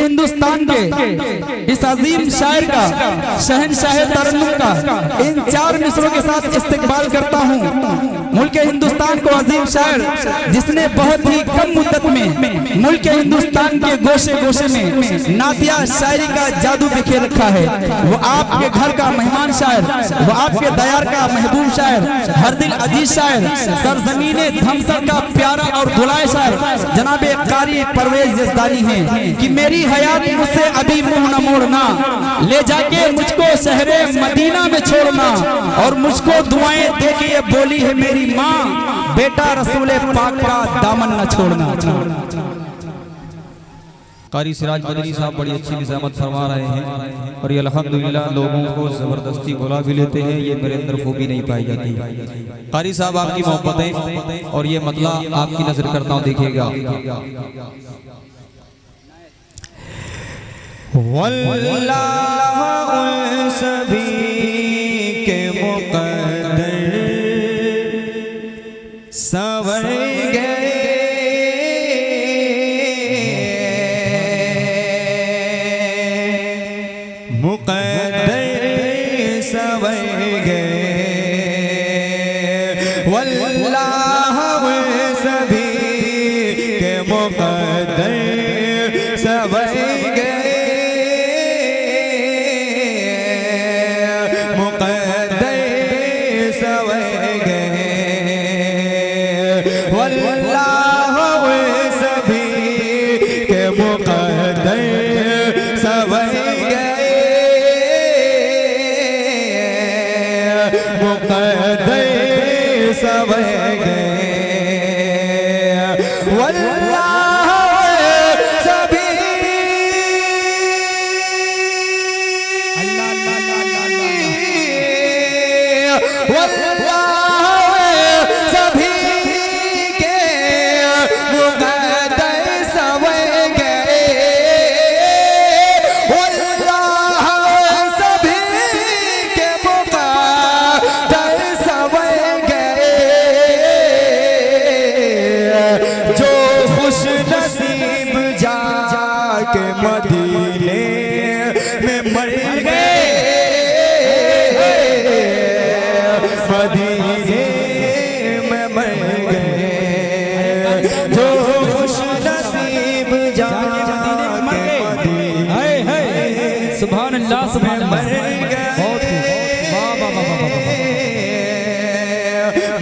हिंदुस्तान के इस अजीम शायर का, शहनशाह तरन्नुम का इन 4 मिसरों के साथ इस्तकबाल करता हूँ। मुल्क हिंदुस्तान को अजीम शायर जिसने बहुत ही कम मुद्दत में मुल्क हिंदुस्तान के गोशे गोशे में नातिया शायरी का जादू बिखेर रखा है। वो आपके घर का मेहमान शायर, वो आपके दयार का महबूब शायर, हर दिल अजीज शायर, सरजमीने धमसर का प्यारा और दुलाए शायर जनाबे कारी परवेज यज़दानी है कि मेरी हयात मुझसे अभी मुंह न मोड़ना, ले जाके मुझको शहरे मदीना में छोड़ना, और मुझको दुआएं दे के ये बोली है मेरी माँ, बेटा रसूले पाक का दामन न छोड़ना। कारी सिराज मदनी साहब बड़ी अच्छी निज़ामत फरमा रहे हैं और ये अल्हम्दुलिल्लाह लोगों को ज़बरदस्ती बुला भी लेते हैं, ये मेरे अंदर खूबी नहीं पाई जाती। कारी साहब आपकी मोहब्बतें और ये मतला आपकी नजर करता हूँ, देखिएगा। वल्लाह उन सभी के मुक़द्दर संवर गए, मुक़द्दर संवर गए, वल्लाह उन सभी के मुक़द्दर संवर गए,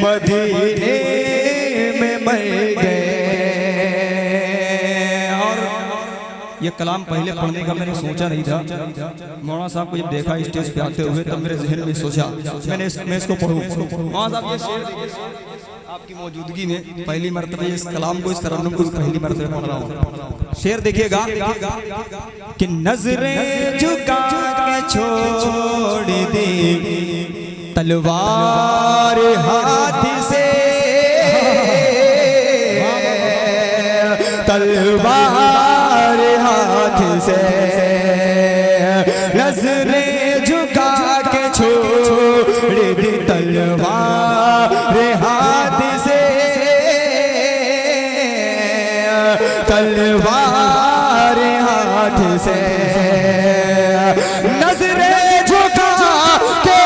मदीने में मर गए। और ये कलाम पहले पढ़ने का मैंने सोचा नहीं था। मौलाना साहब को जब देखा स्टेज पे आते हुए तब मेरे जहन में सोचा मैं इसको पढ़ूं। मौलाना साहब ये शेर आपकी मौजूदगी में पहली मरतबा इस कलाम को, इस तरन्नुम को पहली मरतबा पढ़ रहा हूँ। शेर देखिएगा कि नजरें झुका के छोड़ दी तलवार हाथ से, तलवार हाथ से, नजरें झुका के छोड़ दी तलवार हाथ से, तलवार हाथ से, नजरें झुका के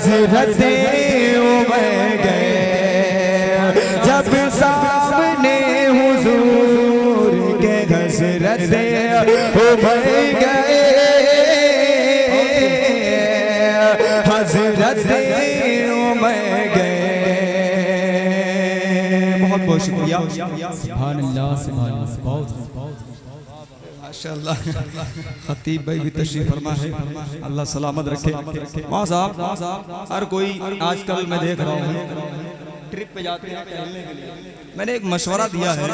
हज़रते उमर गए, जब सामने हुजूर के हज़रते उमर गए, हज़रते उमर गए। बहुत बहुत शुक्रिया। सुभान अल्लाह, सुभान अल्लाह। बहुत माशाअल्लाह खतीब भाई भी तशरीफ फरमा है, अल्लाह सलामत रखे। वहाँ साहब हर कोई आजकल मैं देख रहा हूँ ट्रिप पे जाते हैं टहलने के लिए। मैंने एक मशवरा दिया है,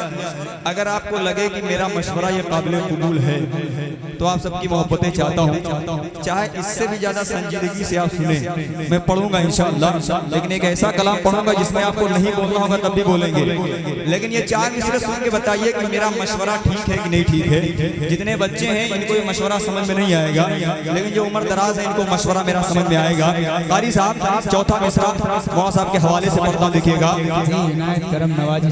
अगर आपको लगे कि मेरा मशवरा ये काबिल कबूल है तो आप सबकी मोहब्बतें चाहता हूँ, चाहे इससे भी ज्यादा संजीदगी से आप सुने। मैं पढ़ूंगा इंशाअल्लाह, लेकिन एक ऐसा कलाम पढ़ूंगा जिसमें आपको नहीं बोलना होगा तब भी बोलेंगे, लेकिन ये 4 मिसरे सुन के बताइए कि मेरा मशवरा ठीक है कि नहीं ठीक है। जितने बच्चे हैं इनको ये मशवरा समझ में नहीं आएगा, लेकिन जो उम्र दराज है इनको मशवरा मेरा समझ में आएगा। कारी साहब चौथा मिसरा मौला साहब के हवाले से पढ़ता देखिएगा। करम नवाजिश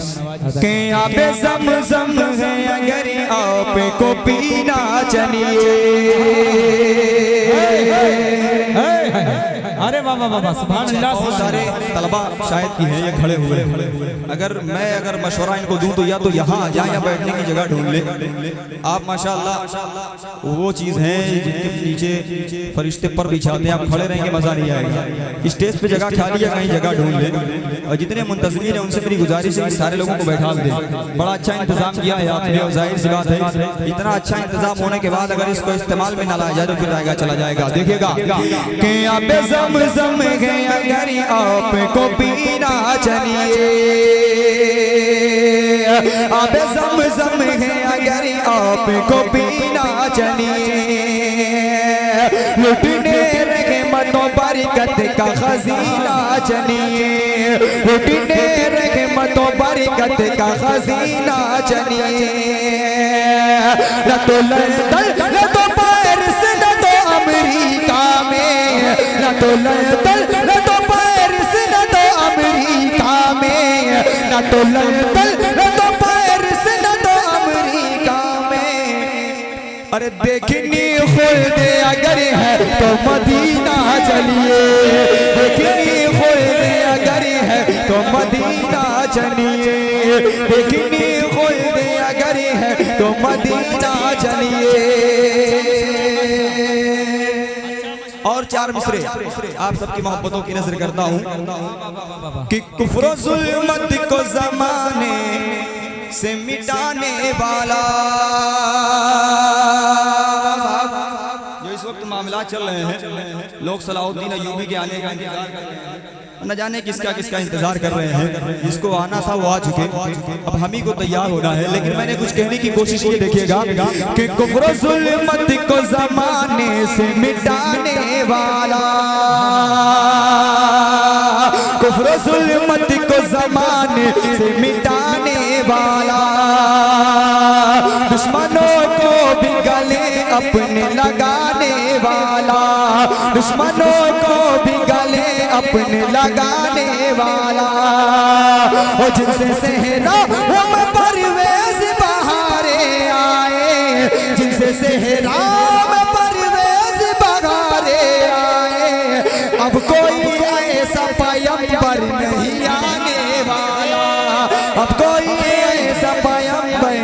के आप ज़म-ज़म है अगर आप को पीना चाहिए। अरे वाह वाह वाह सुभान अल्लाह। बहुत सारे तलबा शायद की हैं ये खड़े हुए, अगर मशवरा इनको दूं तो या तो यहाँ आ जाए या बैठने की जगह ढूंढ ले। आप माशाअल्लाह वो चीज़ है जिनके नीचे फरिश्ते पर बिछाते हैं, आप खड़े रहेंगे मजा नहीं आएगा। स्टेज पे जगह खाली है, कहीं जगह ढूंढ ले। और जितने मुंतज़मीन हैं उनसे मेरी गुजारिश है कि सारे लोगों को बैठा दें। बड़ा अच्छा इंतजाम किया है आपने, और जाहिर सी बात है इतना अच्छा इंतजाम होने के बाद अगर इसको इस्तेमाल में ना लाया जाए तो फिर आएगा चला जाएगा। देखिएगा कि आप ज़म-ज़म है अगर आपको पीना चाहिए, आप ज़म-ज़म है अगर आपको पीना चाहिए। लुटने रहे मतों बरकत का खजीना चाहिए, लुटने रहे मतों बरकत का खजीना चाहिए। न तो लंदन न तो पेरिस न तो अमेरिका में, न तो लंदन न तो पेरिस न तो अमेरिका में, न तो लंदन न तो पेरिस न तो अमेरिका में। अरे देखनी खुद अगर है तो मदीना चलिए, देखनी खुद अगर है तो मदीना चलिए, देखनी खुद अगर है तो मदीना चलिए। और 4 मिसरे आप सबकी मोहब्बतों की नजर करता हूँ कि कुफ्र ज़ुल्मत को ज़माने से मिटाने वाला। जो इस वक्त मामला चल रहे हैं, लोग सलाहुद्दीन अय्यूबी के आने का इंतजार कर रहे हैं, न जाने किसका किसका इंतजार कर रहे हैं। जिसको आना था वो आ चुके, अब हम ही को तैयार होना है। लेकिन मैंने कुछ कहने की कोशिश की, देखिएगा कि कुफ्र ज़ुल्मत को ज़माने से मिटाने वाला, कुफ्र ज़ुल्मत को ज़माने से मिटाने वाला, दुश्मनों को भी गले अपने लगाने वाला, दुश्मनों को भी गले अपने लगाने वाला। और जिनसे सहरा हम परवेज़ बहारे आए, जिनसे सहरा हम परवेज़ बहारे आए, अब कोई ऐसा पैगंबर नहीं आने वाला, अब कोई ऐसा पैगंबर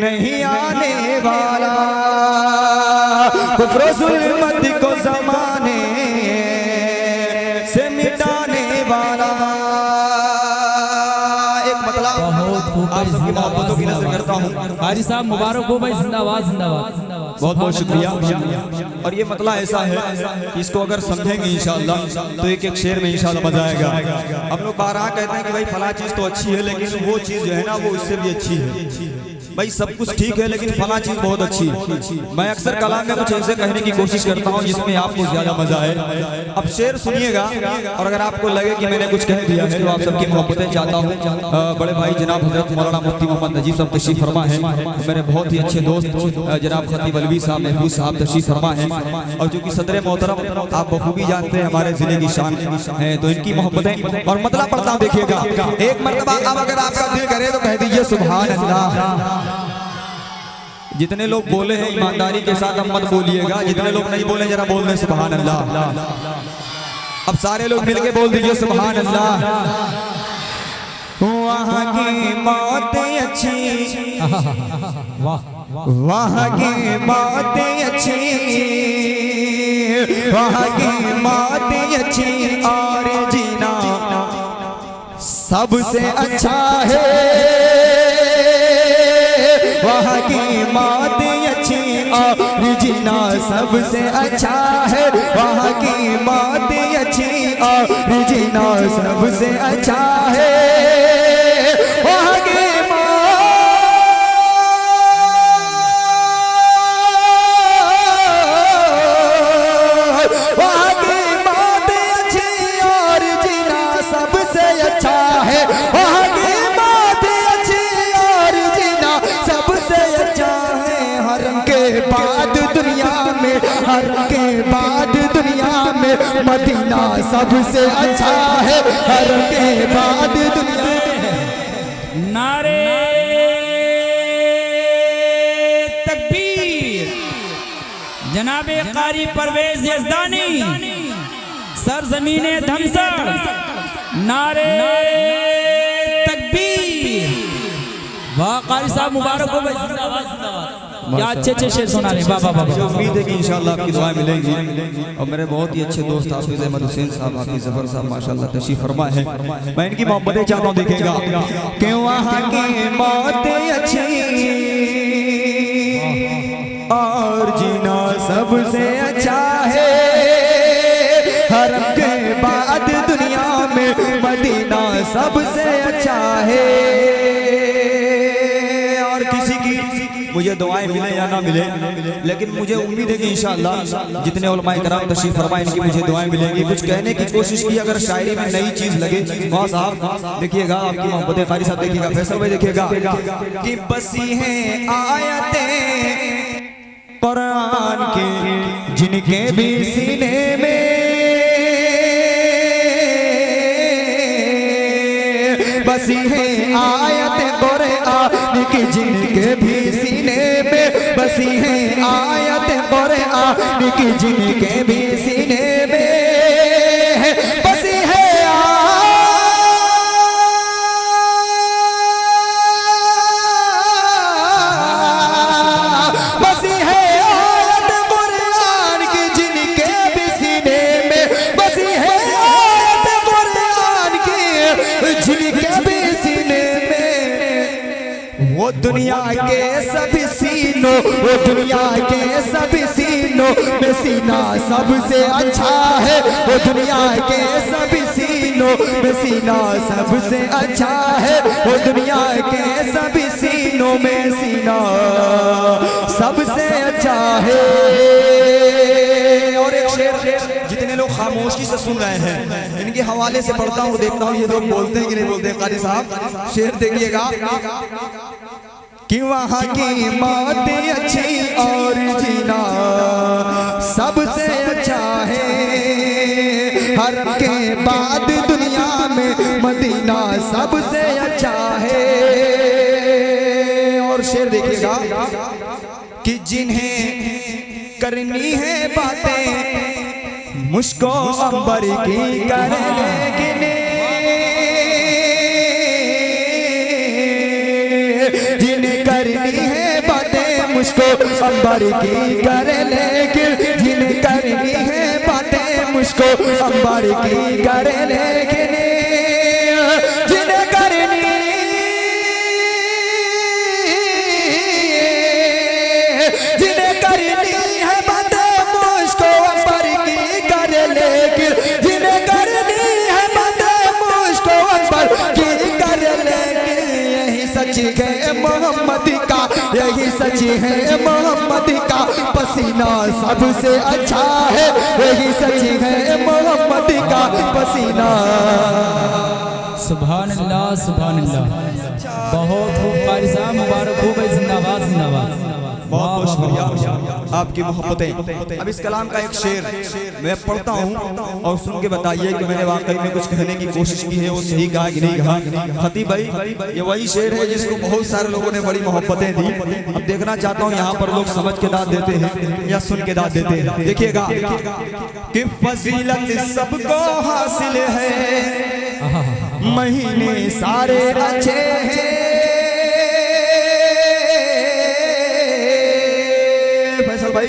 नहीं आने वाला। कुफ्र ज़ुल्मत को ज़माने से मिटाने वाला। एक मतलब आप सबकी मोहब्बतों की नजर करता हूँ। कारी साहब मुबारक हो भाई, जिंदाबाद जिंदाबाद। बहुत बहुत शुक्रिया। और ये मतलब ऐसा है कि इसको अगर समझेंगे इंशाअल्लाह तो एक एक शेर में इंशाअल्लाह मजा आएगा। हम लोग बारहा कहते हैं कि भाई फला चीज़ तो अच्छी है, लेकिन वो चीज़ जो है ना वो इससे भी अच्छी है। भाई सब कुछ ठीक है लेकिन फला चीज़ बहुत अच्छी है। मैं अक्सर कलाम में कुछ ऐसे कहने की कोशिश करता हूँ जिसमें आपको ज़्यादा मजा है। अब शेर सुनिएगा, और अगर आपको लगे कि मैंने कुछ कह दिया है तो आप सबकी मोहब्बतें चाहता हूँ। बड़े भाई जनाब हजरत मौलाना मुफ्ती मोहम्मद नजीब साहब तशरीफ फरमा है, मेरे बहुत ही अच्छे दोस्त जनाब खतीब अलवी साहब महफूज साहब तशरीफ फरमा है, और जो कि सदर मोहतरम आप बखूबी जानते हैं हमारे जिले की शान है, तो इनकी मोहब्बतें और मतलब पढ़ता हूँ। देखिएगा एक मरतबा अब अगर आपका दिल करे तो कह दीजिए सुभान अल्लाह। जितने लोग बोले हैं ईमानदारी के साथ अब मत बोलिएगा, जितने लोग नहीं बोले जरा बोल दें सुभान अल्लाह। अब सारे लोग मिलके बोल दीजिए सुभान अल्लाह। वहाँ की मौतें अच्छी, वहाँ की मौतें अच्छी, वहाँ की मौतें अच्छी, और जीना सबसे अच्छा है, वहाँ की मौत अच्छी और जीना सबसे अच्छा है। वहाँ की मौत अच्छी और जीना सबसे अच्छा है। वहाँ की हर के बाद दुनिया में मदीना सबसे अच्छा है। हर के बाद दुनिया नारे तकबीर। जनाबे कारी परवेज यज़दानी सरज़मीने धमसर नारे तकबीर। वाह कारी साहब मुबारक हो भाई। क्या अच्छे शेर सुना रहे। वाह वाह वाह। उम्मीद है कि इंशाअल्लाह आपकी दुआएं मिलेंगी। और मेरे बहुत ही अच्छे दोस्त हाफिज अहमद हुसैन साहब, हाफिज जफर साहब माशाअल्लाह तशरीफ फरमा है। मैं इनकी मोहब्बतें चाहता हूँ देखेगा कि वहाँ की मौत अच्छी और जीना सबसे अच्छा है। हरम के बाद दुनिया में मदीना सबसे अच्छा है। और किसी की मुझे दुआएं मिले या ना मिले, लेकिन मुझे उम्मीद है कि इंशाअल्लाह जितने उलमाए कराम तशरीफ फरमा इनकी मुझे दुआएं मिलेंगी। कुछ कहने की कोशिश की, अगर शायरी में नई चीज लगे वहाँ साहब देखिएगा, आपकी मोहब्बत कारी साहब देखिएगा, फैसल भाई देखिएगा कि बसी हैं आयतें कुरान के जिनके भी सीने में बसी हैं आयतें कुरान की जिनके भी सीने में बसी हैं आयतें कुरान की जिनके भी सीने में बसी है बसी है आयत कुरान की जिनके भी सीने में बसी है आयत कुरान की जिनके भी सीने में। वो दुनिया के सभी सीनों, वो दुनिया के सभी सीनों में सीना सबसे अच्छा है। वो दुनिया के सभी सीनों में सीना सबसे अच्छा है। वो दुनिया के सभी सीनों में सीना सबसे अच्छा है। और एक शेर जितने लोग खामोशी से सुन रहे हैं इनके हवाले से पढ़ता हूँ, देखता हूँ ये लोग बोलते हैं कि नहीं बोलते। कारी साहब शेर देखिएगा कि वहाँ की मौत अच्छी और जीना सबसे अच्छा है। हरम के बाद दुनिया में मदीना सबसे अच्छा है। और शेर देखिएगा कि जिन्हें करनी है बातें मुझको अंबर की कर लेकिन जिन्हें करनी है बातें मुझको अंबर की कर लेकिन जिन्हें करनी है बातें मुझको अंबर की कर लेकिन जिन्हें करनी जिन्हें करनी है बातें मुझको अंबर की कर लेकिन जिन्हें करनी है बातें मुझको अंबर की कर लेकिन यही सच है मोहम्मद का, यही सच है मोहम्मद का पसीना सबसे अच्छा है। यही सच है मोहम्मद का पसीना। सुभान अल्लाह सुभान अल्लाह। बहुत खूब कारी साहब मुबारक हो भाई। जिंदाबाद जिंदाबाद। बहुत बहुत शुक्रिया आपकी मोहब्बतें। अब इस कलाम का एक शेर मैं पढ़ता हूँ और सुन के बताइए कि मैंने वाकई में कुछ कहने की कोशिश की है, वो सही कहा कि नहीं कहा। खतीब भाई ये वही शेर है जिसको बहुत सारे लोगों ने बड़ी मोहब्बतें दी। अब देखना चाहता हूँ यहाँ पर लोग समझ के दाद देते हैं या सुन के दाद देते हैं। देखिएगा कि फजीलत सबको हासिल है, महीने सारे अच्छे हैं। भाई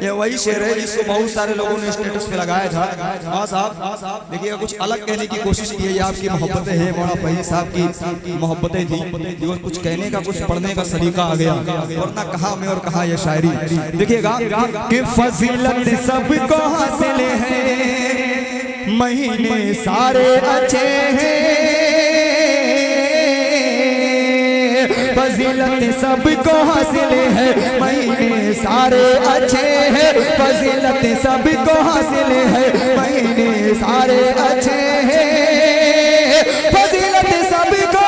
ये वही शेर है जिसको बहुत सारे लोगों ने स्टेटस पे लगाया था। हाँ साहब देखिएगा, कुछ अलग कहने की कोशिश की है। ये आपकी मोहब्बतें हैं, मौलाना फैजी साहब की मोहब्बतें थी, जो कुछ कहने का कुछ पढ़ने का सलीका आ गया, वरना कहा मैं और कहा ये शायरी। देखिएगा कि फजीलत सबको हासिल है, महीने सारे अच्छे हैं, फजीलत सबको हासिल है, महीने सारे अच्छे हैं, फजीलत सबको हासिल है, महीने सारे अच्छे हैं, फजीलत सबको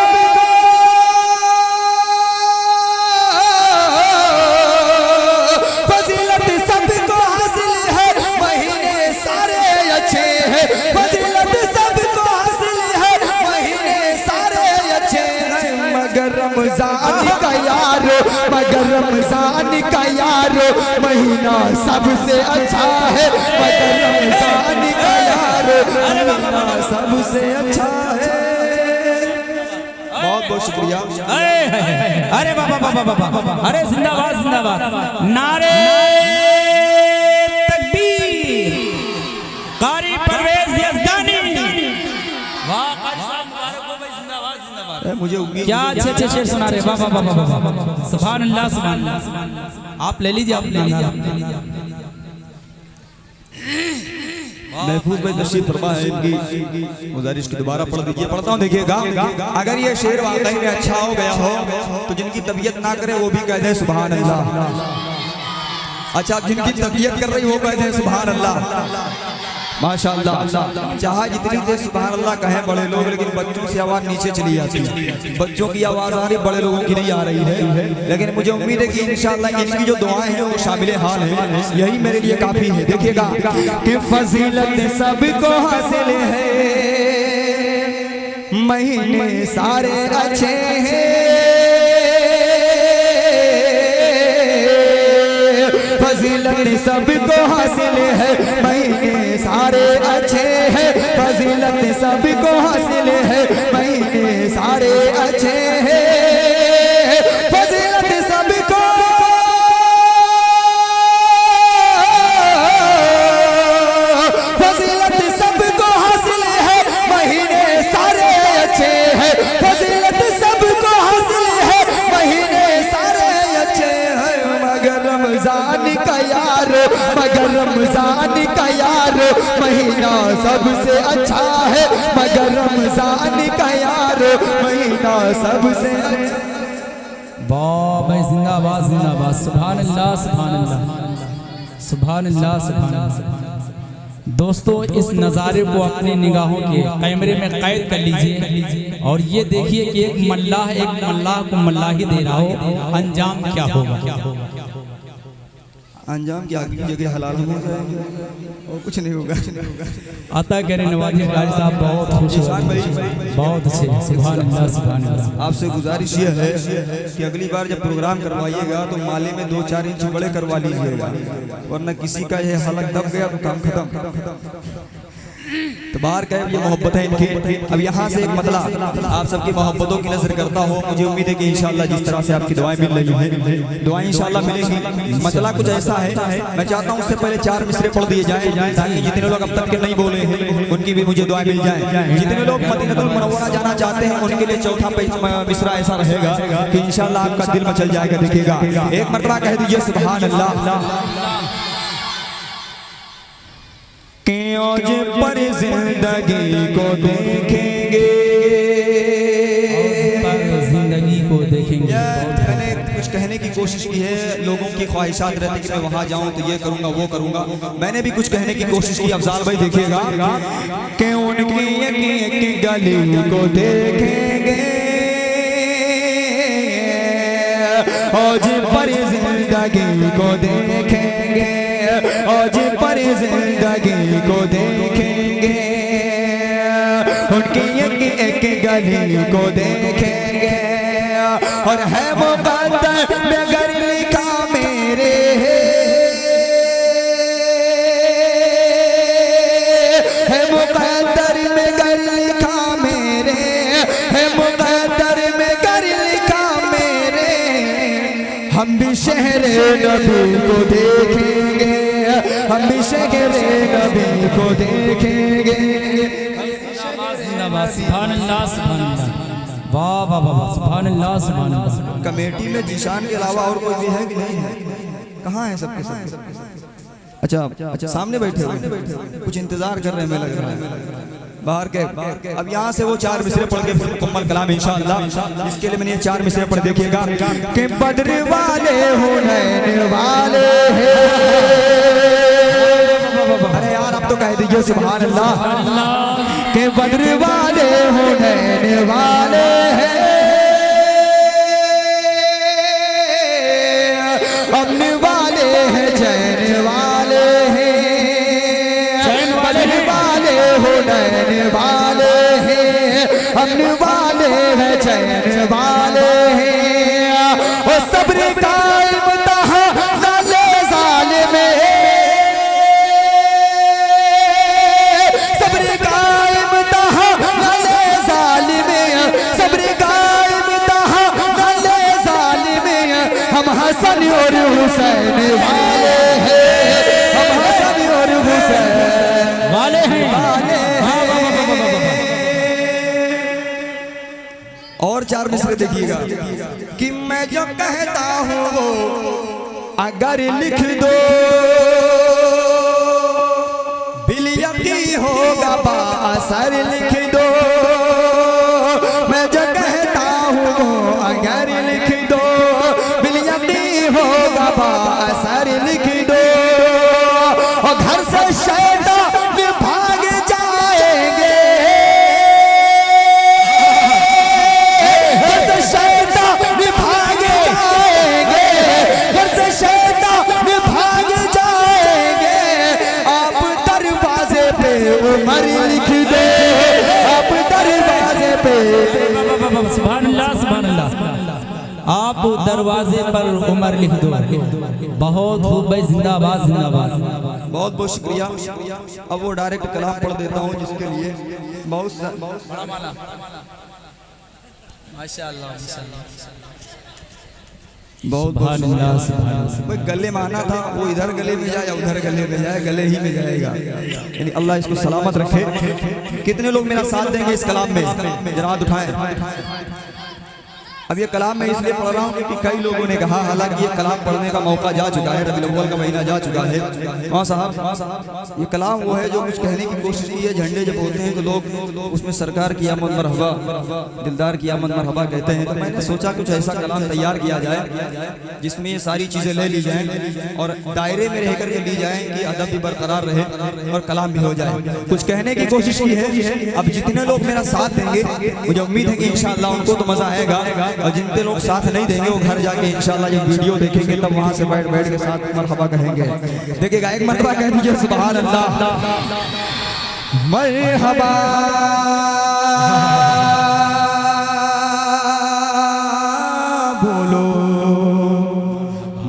हासिल है, महीने सारे अच्छे हैं, फजीलत सबको हासिल है, महीने सारे अच्छे हैं, मगर रमजान का यारो, मगर रमजान का यारो महीना सबसे अच्छा है, मगर रमजान का यारो महीना सबसे अच्छा है। बहुत बहुत शुक्रिया। अरे बाबा बाबा बाबा, अरे जिंदाबाद जिंदाबाद, नारे तकबीर, कारी परवेज यज़दानी, वाह कारी साहब मुबारक हो भाई, जिंदाबाद जिंदाबाद। मुझे उम्मीद क्या अच्छे अच्छे शेर सुना रहे, वाह वाह वाह वाह, सुभान अल्लाह सुभान अल्लाह। आप ले लीजिए, आप ले लीजिए। महफूज भाई तशरीफ फरमा है, इनकी गुजारिश की दोबारा पढ़ दीजिए। पढ़ता हूँ, देखिएगा। अगर ये शेर वाकई में अच्छा हो गया हो तो जिनकी तबीयत ना करे वो भी कह दें सुभान अल्लाह। अच्छा, जिनकी तबीयत कर रही वो कह दें सुभान अल्लाह। माशाअल्लाह। चाहे जितनी देर सुभान अल्लाह कहें बड़े लोग, लेकिन बच्चों से आवाज नीचे चली जाती है। बच्चों की आवाज आ रही, बड़े लोगों की नहीं आ रही है, लेकिन मुझे उम्मीद है कि इंशाअल्लाह इनकी जो दुआएं हैं वो शामिल हाल है, यही मेरे लिए काफी है। देखिएगा कि फजीलत सबको हासिल है, महीने सारे अच्छे हैं, फजीलत सबको हासिल है, महीने सारे अच्छे हैं, फजीलत सबको हासिल है, महीने सारे अच्छे हैं, फजीलत सबको हासिल है, महीने सारे अच्छे हैं, फजीलत सबको हासिल है, महीने सारे अच्छे हैं, मगर रमजान का यारो, मगर रमजान का यारो महीना सबसे अच्छा है, मगर रमजान का यारो महीना सबसे अच्छा। वाह भाई, जिंदाबाद जिंदाबाद, सुभान अल्लाह सुभान अल्लाह सुभान अल्लाह सुभान अल्लाह। दोस्तों, इस नज़ारे को अपनी निगाहों के कैमरे में कैद कर लीजिए और ये देखिए कि एक मल्लाह को मल्लाही दे रहा हो, अंजाम क्या होगा? अंजाम की आगे की जगह हलाल हो जाएंगे और कुछ नहीं होगा। आता करें नवाजी कारी साहब, बहुत खुश हुए, बहुत अच्छे, सुभान अल्लाह सुभान अल्लाह। आपसे गुजारिश ये है कि अगली बार जब प्रोग्राम करवाइएगा तो माले में 2-4 इंच बड़े करवा लीजिएगा, वरना किसी का ये हलक दब गया तो काम खत्म। तो बाहर कह ये मोहब्बत है इनकी। अब यहाँ से एक मतला आप सबकी मोहब्बतों की नजर करता हो, मुझे उम्मीद है कि इंशाल्लाह जिस तरह से आपकी दुआएं मिल रही हैं, दुआएं इंशाल्लाह मिलेंगी। मतला कुछ ऐसा है, मैं चाहता हूँ उससे पहले 4 मिसरे पढ़ दिए जाएं ताकि जितने लोग अब तक के नहीं बोले हैं उनकी भी मुझे दुआएं मिल जाए। जितने लोग मदीनतुल मुनव्वरा जाना चाहते हैं उनके लिए चौथा मिसरा ऐसा रहेगा कि इंशाल्लाह आपका दिल मचल जाएगा। देखिएगा, एक मरतबा कह दीजिए सुभान अल्लाह। आज पर जिंदगी को देखेंगे, जिंदगी को देखेंगे। मैंने कुछ कहने की कोशिश की है, लोगों की ख्वाहिशात रहती कि मैं वहां जाऊं तो ये करूंगा वो करूंगा, मैंने भी कुछ कहने की कोशिश की। अफजाल भाई देखिएगा कि उनकी एक गली को देखेंगे, आज पर जिंदगी को देखेंगे, आज पर जिंदगी को देखेंगे, उनकी एक गली को देखेंगे, और है मुक़द्दर मगर लिखा मेरे, है मुक़द्दर मगर लिखा मेरे, है मुक़द्दर मगर लिखा मेरे, हम भी शहर नबी को देखेंगे, हम भी शेरे नबी को देखेंगे। सुभान अल्लाह सुभान अल्लाह, वाह वाह वाह, सुभान अल्लाह सुभान अल्लाह। कमेटी में जीशान के अलावा और कोई भी है कि नहीं है? कहाँ है सबके सब? अच्छा, सामने बैठे हुए कुछ इंतजार कर रहे हैं, मैं लग रहा है बाहर के। अब यहाँ से वो 4 मिसरे पढ़ के मुकम्मल कलाम इंशाअल्लाह। इसके लिए मैंने ये 4 मिसरे पढ़ देखिएगा कि बद्र वाले हुनैन वाले हैं। अरे यार अब तो कह दीजिए सुभान अल्लाह। के बद्र वाले हुनैन वाले हैं, अमन वाले हैं, चैन वाले हैं, बद्र वाले हुनैन वाले हैं, अमन वाले हैं, चैन वाले हैं। वो सब्र कायम तहा नाले ज़ालिम में, सब्र कायम तहा नाले ज़ालिम में, सब्र कायम तहा नाले ज़ालिम में। हम हसन और हुसैन वाले हैं, हम हसन और हुसैन वाले हैं। और 4 मिसरे देखिएगा कि मैं जो कहता हूँ वो अगर लिख दो बिलियती होगा बासर, लिख दो। मैं जो कहता हूँ वो अगर लिख दो बिलियती होगा बासर, लिख दो। और घर से शैतान भाग जाएंगे, घर से शैतान भाग जाएंगे, घर से शैतान भाग जाएंगे। आप दरवाजे पे उमर लिख दे, आप दरवाजे पे। सुभान अल्लाह सुभान अल्लाह। आप दरवाजे पर उमर लिख दो। बहुत खूब भाई, जिंदाबाद जिंदाबाद। बहुत बहुत शुक्रिया। अब वो डायरेक्ट कलाम पढ़ देता हूँ जिसके लिए बहुत बहुत भाई गले में आना था, वो इधर गले में जाए या उधर गले में जाए, गले ही में जाएगा। यानी अल्लाह इसको सलामत रखे। कितने लोग मेरा साथ देंगे इस कलाम में? जरा हाथ उठाएं। अब ये कलाम मैं इसलिए पढ़ रहा हूँ क्योंकि कई लोगों ने कहा, हालांकि ये कलाम पढ़ने का मौका जा चुका है, रबीउल अव्वल का महीना जा चुका है। हाँ साहब, ये कलाम वो है जो कुछ कहने की कोशिश की है। झंडे जब होते हैं तो लोग उसमें सरकार की आमद मरहबा, दिलदार की आमद मरहबा कहते हैं। तो मैंने सोचा कुछ ऐसा कलाम तैयार किया जाए जिसमें ये सारी चीज़ें ले ली जाएँ और दायरे में रह करके ली जाएँ कि अदब भी बरकरार रहे और कलाम भी हो जाए। कुछ कहने की कोशिश की है। अब जितने लोग मेरा साथ देंगे मुझे उम्मीद है कि इंशाअल्लाह उनको तो मज़ा आएगा, और जितने लोग साथ नहीं देंगे वो घर जाके इंशाअल्लाह जब वीडियो देखेंगे तब वहां से बैठ बैठ के साथ मरहबा कहेंगे। देखिएगा, एक मरहबा कह दीजिए सुभान अल्लाह। मरहबा बोलो,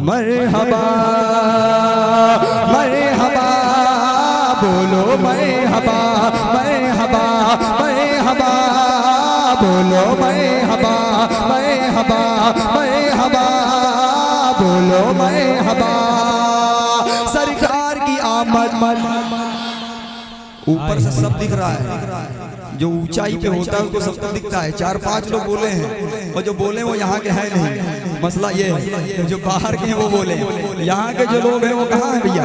मरहबा मरहबा बोलो, मरहबा मरहबा मरहबा बोलो, मरहबा मरहबा मरहबा बोलो, मरहबा। सरकार की आमद ऊपर से सब दिख रहा है, जो ऊंचाई पे होता है उसको सब कुछ दिखता है। 4-5 लोग बोले हैं और जो बोले वो यहाँ के हैं नहीं। मसला ये है जो बाहर के हैं वो बोले, यहाँ के जो लोग हैं वो कहाँ हैं भैया?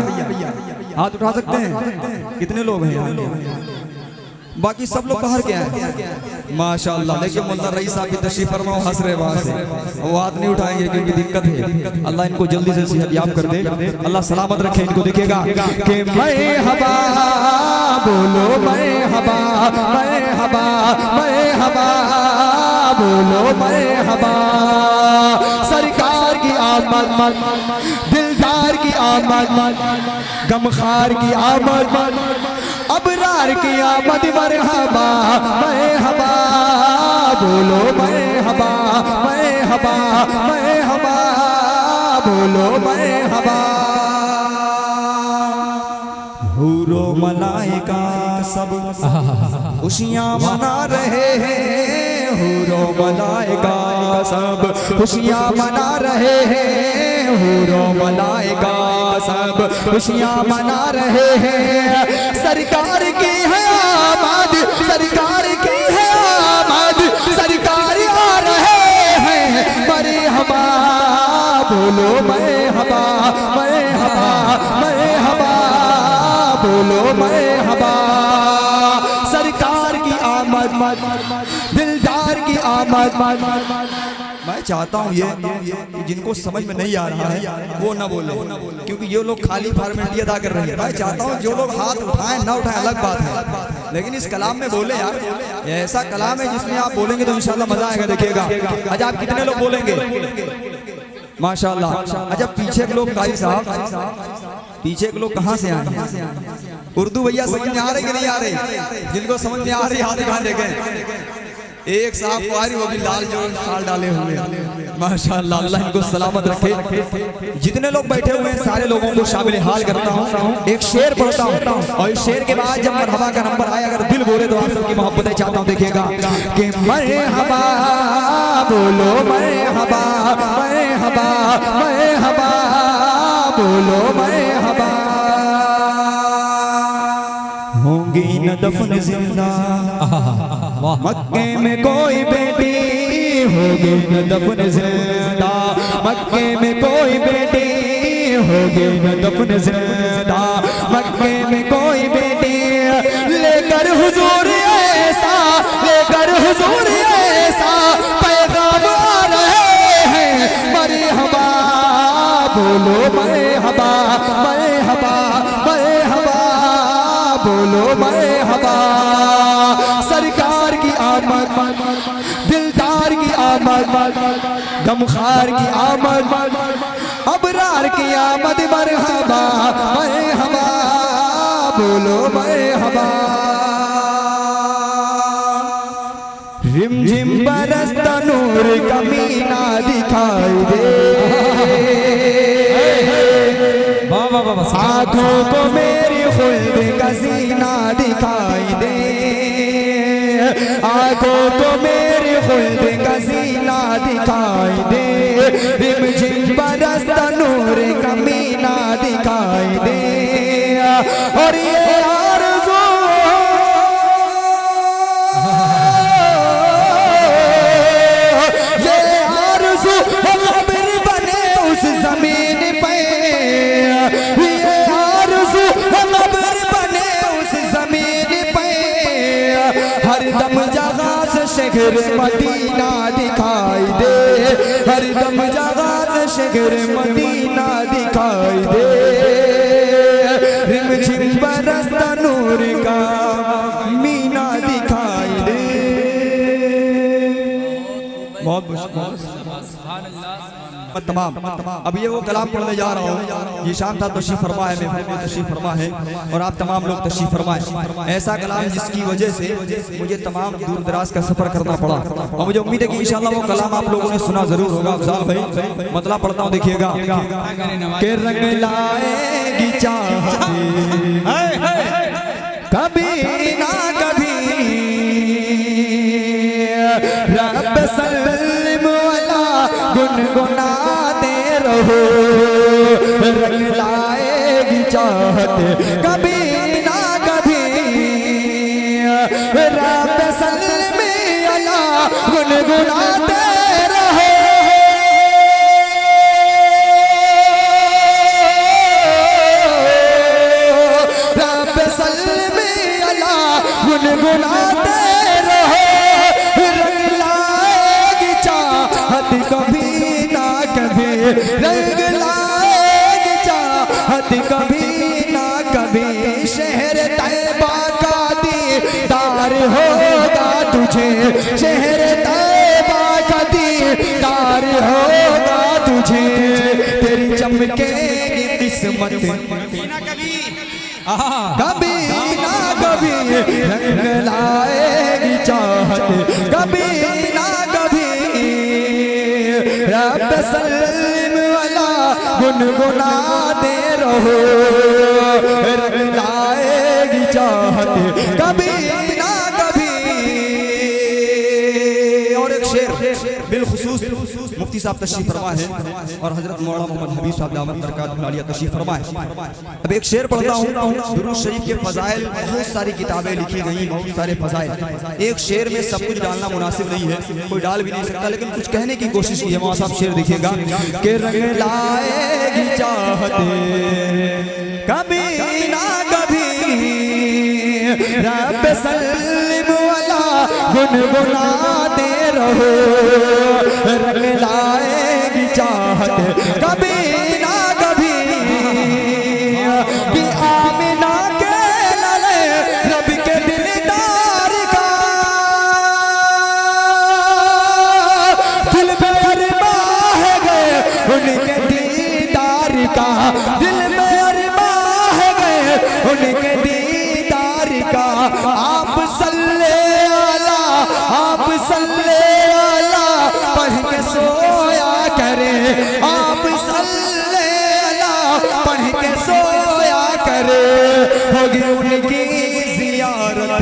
हाथ उठा सकते हैं? कितने लोग हैं यहाँ के? बाकी सब लोग बाहर के हैं माशाअल्लाह। लेकिन मुल्ला रईस साहब की तशरीफ फरमा हंस रहे वहां से, वो हाथ नहीं उठाएंगे क्योंकि दिक्कत है। अल्लाह इनको जल्दी से सेहत याब कर दे, अल्लाह सलामत रखे इनको। देखिएगा कि मरहबा बोलो, मरहबा मरहबा मरहबा बोलो, मरहबा। सरकार की आमद, दिलदार की आमद, गमखार की आमद, अबरार की आमद, मरहबा मरहबा बोलो, मरहबा मरहबा मरहबा बोलो, मरहबा। हूरो मलाइका सब खुशियाँ मना रहे हैं, हूरों मलाइका सब खुशियाँ मना रहे हैं, हूरों मलाइका सब खुशियाँ मना रहे हैं। सरकार की है आमद, सरकार की है आमद, सरकार आ रहे हैं। मरहबा बोलो मरहबा, मरहबा मरहबा बोलो मरहबा। सरकार की आमद, दिलदार की आमद। मैं चाहता हूँ ये जिनको समझ में नहीं आ रहा है वो ना बोले, क्योंकि ये लोग खाली फॉर्मेलिटी अदा कर रहे हैं। मैं चाहता हूँ जो लोग हाथ उठाएं ना उठाएं अलग बात है, लेकिन इस कलाम में बोले यार। ऐसा कलाम है जिसमें आप बोलेंगे तो इंशाल्लाह मजा आएगा। देखिएगा आज आप कितने लोग बोलेंगे माशाल्लाह। अच्छा पीछे के लोग कारी साहब, पीछे के लोग कहाँ से आए हैं? उर्दू भैया समझ में आ रही कि नहीं आ रही? जिनको समझ में आ रही हाथ दिखा देखें। एक साहब कुआरी वो भी लाल जो शाल डाले हुए माशाल्लाह, अल्लाह इनको सलामत रखे। जितने लोग बैठे हुए हैं सारे लोगों को शामिल हाल करता हूँ। एक शेर पढ़ता हूँ और इस शेर के बाद जब मरहबा का नंबर आए, अगर दिल बोले तो आप सबकी मोहब्बतें चाहता हूँ। देखिएगा कि मरहबा बोलो मरहबा, मरहबा मरहबा बोलो मरहबा। होंगी न दफन जिंदा मक्के में कोई बेटी, होगी न दफन जिंदा मक्के में कोई बेटी, होगी न दफन जिंदा मक्के में कोई बेटी। लेकर हुजूर ऐसा, लेकर हुजूर ऐसा पैगाम आ रहे हैं। मरहबा बोलो मरहबा, मरहबा मरहबा बोलो मरहबा। सरकार की आमद, दिलदार की आमद, गमखार की आमद, अबरार की आमद। मरहबा मरहबा बोलो मरहबा। रिमझिम बरसता नूर का मीना दिखाई दे, आँखों को मेरी खुल्द का सीना दिखाई दे, आँखों को मेरी खुल्द का सीना दिखाई दे। रिमझिम बरसता नूर का मीना दिखाई दे। और ये आरज़ू कब्र बने उस जमीन पे, ये आरज़ू कब्र बने उस जमीन पे। हर दम जगह से शहर मदीना दिखाई दे, हर दम जगह से शहर मदीना दिखाई दे। रिमझिम बरसता नूर का मीना दिखाई दे। बहुत तमाम। अब ये वो कलाम पढ़ने जा रहा हूँ। ये शाम था तशरीफ फरमा है, मैं तशरीफ फरमा है और आप तमाम लोग तशरीफ फरमाएं। ऐसा कलाम जिसकी वजह से मुझे तमाम दूर दराज का सफर करना पड़ा और मुझे उम्मीद है कि इंशाल्लाह वो कलाम आप लोगों ने सुना जरूर होगा। अफजाल भाई मतलब पढ़ता हूँ, देखिएगा के रंग लाएगी चाहते कभी ना कभी, रब सल्लम वाला गुनगुनाते रहो। रंग लाएगी चाहते कभी ना कभी, रब सल्लम वाला गुनगुनाते रहो। रब सल्लम वाला गुनगुनाते रहो। रंग लाएगी चाहत कभी ना कभी, रंग लाएगी चाहत कभी ना कभी। शहर तैबा का दीदार होगा तुझे, शहर तैबा का दीदार होगा तुझे। तेरी चमकेगी किस्मत कभी ना कभी, रंग लाएगी चाहत कभी ना कभी। रब सल्लम वाला गुनगुनाते रहो। रंग लाएगी चाहत कभी ना कभी। बिलखुसूस मुफ्ती साहब तशरीफ फरमा है और हजरत मौलाना मोहम्मद हबीब साहब दामत बरकात आलिया तशरीफ फरमा है। अब एक शेर पढ़ता हूँ। दुरूद शरीफ के फजाइल बहुत सारी किताबें लिखी गई, बहुत सारे फजाइल। एक शेर में सब कुछ डालना मुनासिब नहीं है, कोई डाल भी नहीं सकता, लेकिन कुछ कहने की कोशिश की है। मौलाना साहब शेर देखिएगा कि रंग लाएगी चाहते कभी ना कभी रब सल्लिम वाला गुनगुनाते रहो। रंग लाएगी चाहत कभी ना कभी कि आमिना के लाले रब के दिलदार का दिल में अरबा है गए उनके दीदार का, दिल में अरबा है गए उनके दीदार का। आप सल्ले अला, आप सल्ले अला पढ़ के सोया करे, आप सल्ले अला पढ़ के सोया करे। होगी उनकी जियारत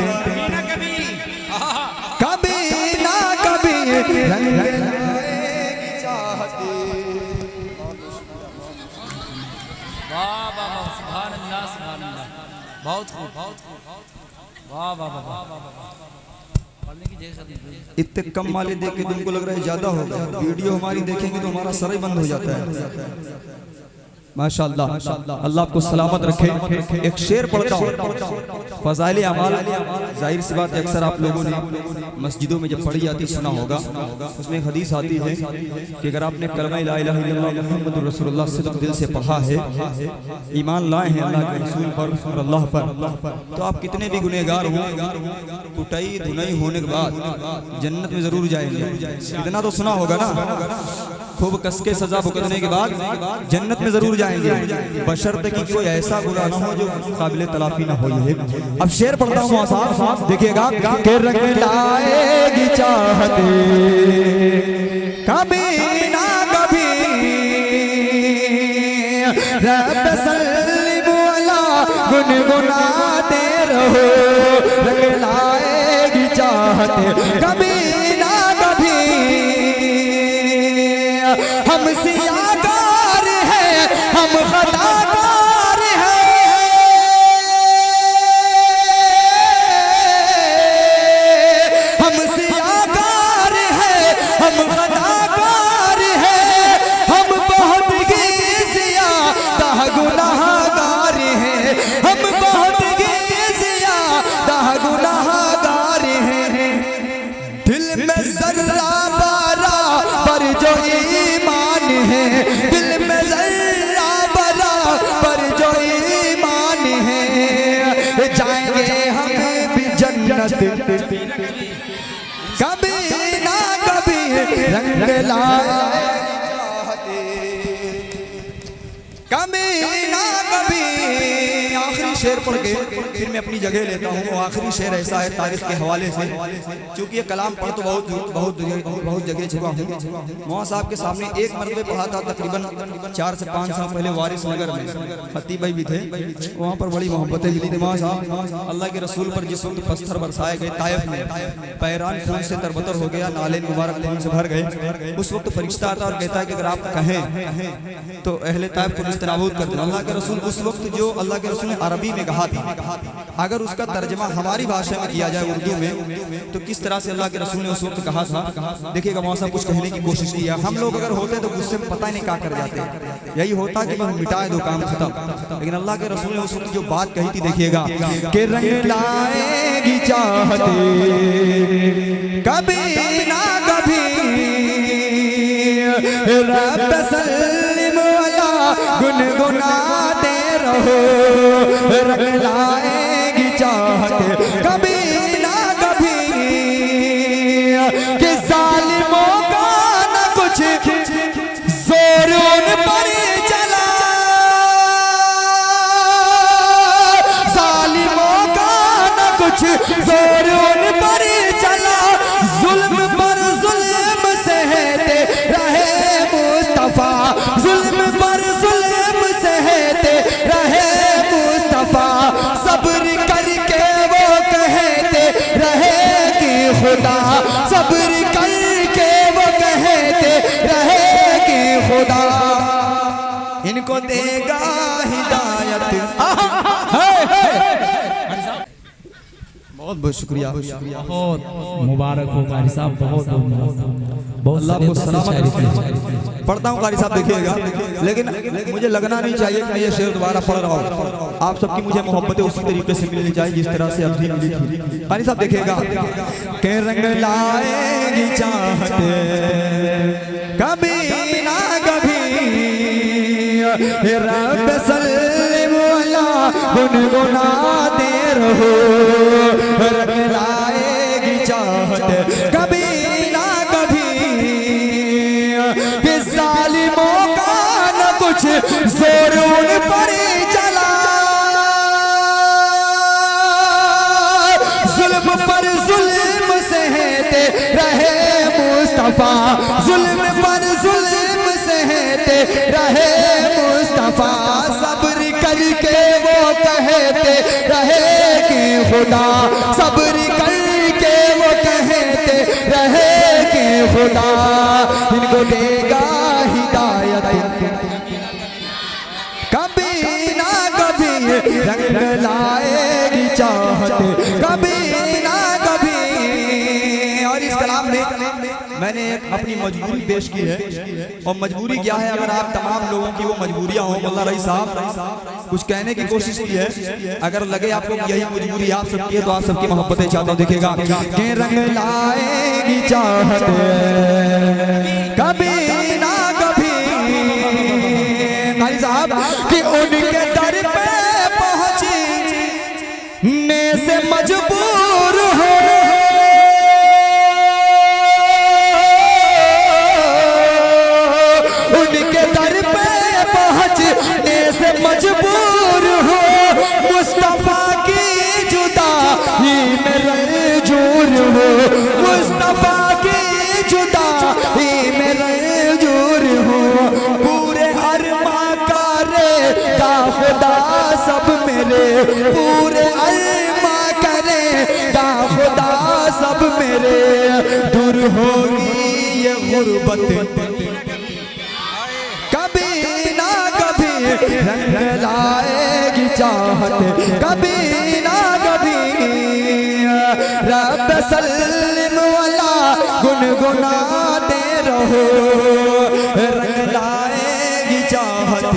कभी ना कभी रंग लाएगी चाहते। वाह वाह वाह, सुभान अल्लाह सुभान अल्लाह, बहुत खूब बहुत खूब, वाह वाह वाह वाह। पढ़ने की जैसा इतने कम वाले देख के तुमको लग रहा है ज्यादा होगा, वीडियो हमारी देखेंगे तो हमारा सर ही बंद हो जाता है। माशाअल्लाह, अल्लाह आपको सलामत रखे। एक शेर पढ़ता हूँ। फज़ाइल अमाल, जाहिर सी बात है अक्सर आप लोगों ने मस्जिदों में जब पढ़ी जाती सुना होगा। उसमें एक हदीस आती है कि अगर आपने कलमा ला इलाहा इल्लल्लाह मुहम्मदुर रसूलुल्लाह सिर्फ दिल से पढ़ा है, ईमान लाए हैं अल्लाह के रसूल पर और अल्लाह पर, तो आप कितने भी गुनहगार हों, कुटाई धुनाई होने के बाद जन्नत में जरूर जाएंगे। इतना तो सुना होगा ना, खूब कस के सजा भुगतने के बाद जन्नत में जरूर जाएंगे, बशर्ते कि कोई ऐसा गुनाह ना हो जो काबिल तलाफी ना हो। ये अब शेर पढ़ता हूँ साहब, देखिएगा कि रंग लाएगी चाहते कभी ना कभी रब सल्लिम वाला गुनगुनाते रहो। रंग लाएगी चाहते कभी ना कभी हम सियाकार हैं, हम खताकार हैं, हम सियाकार हैं, हम खताकार हैं, हम बहुत ही ज़्यादा गुनाहगार हैं, हम बहुत ही ज़्यादा गुनाहगार हैं। दिल में ज़र्रा बारा पर जो ईमान है, दिल में ज़र्रा बारा पर जो ईमान है, जाएंगे हम भी जन्नत कभी ना कभी रंग लाए कभी ना कभी। आखिरी शेर पढ़ के फिर मैं अपनी जगह लेता हूँ। आखिरी शेर ऐसा है तारीख के हवाले से, क्योंकि ये कलाम पढ़ तो बहुत जगह चुका हूँ। मौलाना साहब के सामने एक मरतबे पढ़ा था, तकरीबन 4 से 5 साल पहले वारिस नगर में खतीब भाई भी थे, वहाँ पर बड़ी मोहब्बतें मिली थी। मौलाना साहब अल्लाह के रसूल पर जिस वक्त पत्थर बरसाए गए ताइफ में, पैरान खून से तरबतर हो गया, नाले मुबारक खून से भर गए, उस वक्त फरिश्ता आता और कहता है कि अगर आप कहें तो अहले ताइफ को निस्तनाबूद कर देना। अल्लाह के रसूल उस वक्त जो अल्लाह के रसूल ने अरबी में कहा था, अगर उसका तर्जमा हमारी भाषा में किया जाए उर्दू में, तो किस तरह से अल्लाह के रसूल ने उस वक्त कहा था। देखिएगा मौलाना साहब कुछ कहने की कोशिश किया। हम लोग अगर होते तो गुस्से में पता ही नहीं क्या कर जाते, यही होता कि हम मिटाए दो काम खत्म। लेकिन अल्लाह के रसूल ने उस वक्त जो बात कही थी, देखिएगा कि रंग लाएगी चाहते कभी ना कभी रब सल्लिम वाला गुनगुनाते रहो। रंग लाएगी चाहते कभी ना कभी कि जालिमों का न कुछ जोर उन पर चला, जालिमों का न कुछ जोर उन पर चला, जुल्म पर जुल्म सहते रहे मुस्तफा, जुल्म पर जुल्म सहते रहे मुस्तफा, सब्र करके वो कहते रहे कि खुदा, सब्र करके वो कहते रहेगी खुदा, इनको देगा हिदायत। बहुत बहुत शुक्रिया, बहुत मुबारक हो कारी साहब, बहुत बहुत अल्लाह को सलामत। पढ़ता हूँ कारी साहब देखिएगा, लेकिन मुझे लगना नहीं चाहिए कि मैं ये शेर दोबारा पढ़ रहा हूँ। आप सबकी मुझे मोहब्बतें उसी तरीके से मिलनी चाहिए जिस तरह से अभी मिली थी। कारी साहब देखिएगा, के रंग लाएगी चाहत कभी ना कभी, रब सल्लम वाला गुनगुनाते रहो। रंग लाएगी चाहत कभी ना कभी, कि जालिमों का न कुछ जोर उन पर चला, जुल्म पर जुल्म सहते रहे मुस्तफा, जुल्म पर जुल्म सहते रहे मुस्तफा। सब्र करके वो कहते रहे कि खुदा, सब्र करके वो कहते रहे कि खुदा, इनको देगा हिदायत कभी ना कभी, रंग लाएगी चाहत कभी ना कभी। और इस कलाम में मैंने एक अपनी मजबूरी पेश की है, और मजबूरी क्या है, अगर आप तमाम लोगों की वो मजबूरियां हों, मोहल्ला रईस साहब कुछ कहने की कोशिश की है, अगर लगे आपको यही मजबूरी आप सबकी है तो आप सबकी मोहब्बतें चाहता हूँ। देखिएगा, के रंग लाएगी चाहत कभी ना कभी, भाई साहब कि उनके दर पे पहुंचने से मजबूर हो, मजबूर हो, मुस्तफा की जुदाई में रंजूर हो, मुस्तफा की जुदाई में रंजूर हो। पूरे अरमा करेगा खुदा सब मेरे, पूरे अरमा करेगा खुदा सब मेरे, दूर होगी ये गुर्बत रंग लाएगी चाहत कभी ना कभी, रब सल्लम वाला गुनगुनाते रहो। रंग लाएगी चाहत